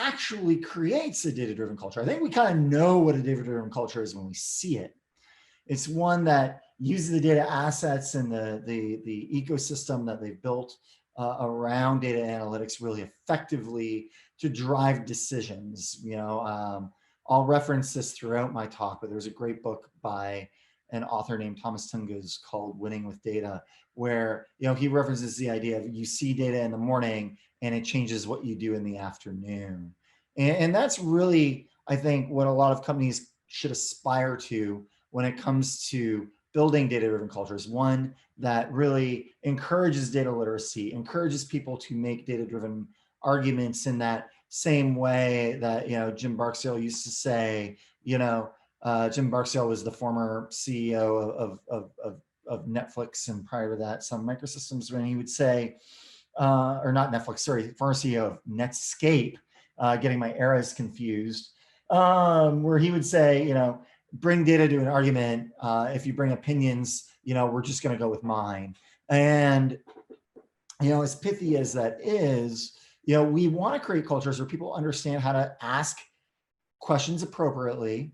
actually creates a data-driven culture? I think we kind of know what a data-driven culture is when we see it. It's one that uses the data assets and the ecosystem that they've built around data analytics really effectively to drive decisions. I'll reference this throughout my talk, but there's a great book by an author named Thomas Tungus called Winning with Data, where he references the idea of you see data in the morning and it changes what you do in the afternoon. And that's really, I think, what a lot of companies should aspire to when it comes to building data-driven cultures. One that really encourages data literacy, encourages people to make data-driven arguments in that same way that Jim Barksdale used to say. Jim Barksdale was the former CEO of Netflix, and prior to that, Sun Microsystems, when he would say, or not Netflix, sorry, former CEO of Netscape, getting my eras confused, where he would say, bring data to an argument. If you bring opinions, we're just going to go with mine. And, as pithy as that is, we want to create cultures where people understand how to ask questions appropriately.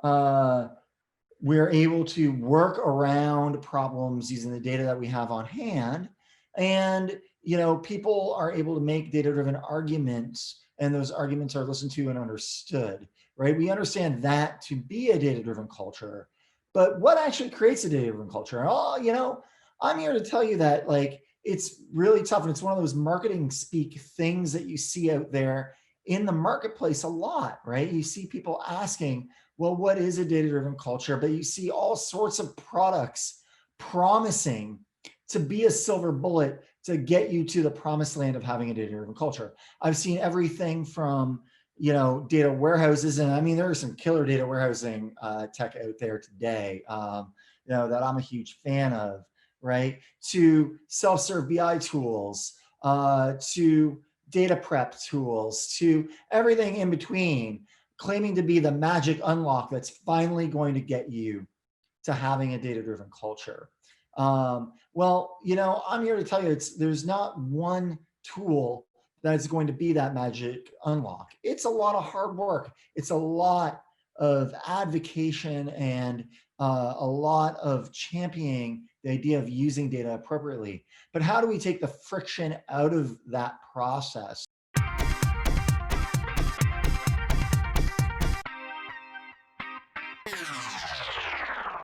We're able to work around problems using the data that we have on hand. And, people are able to make data-driven arguments, and those arguments are listened to and understood, right? We understand that to be a data-driven culture, but what actually creates a data-driven culture? I'm here to tell you that it's really tough. And it's one of those marketing speak things that you see out there in the marketplace a lot, right? You see people asking, well, what is a data-driven culture? But you see all sorts of products promising to be a silver bullet to get you to the promised land of having a data-driven culture. I've seen everything from, data warehouses, and I mean, there are some killer data warehousing tech out there today, that I'm a huge fan of, right? To self-serve BI tools, to data prep tools, to everything in between, claiming to be the magic unlock that's finally going to get you to having a data-driven culture. Well, I'm here to tell you, there's not one tool that's going to be that magic unlock. It's a lot of hard work. It's a lot of advocation and a lot of championing the idea of using data appropriately. But how do we take the friction out of that process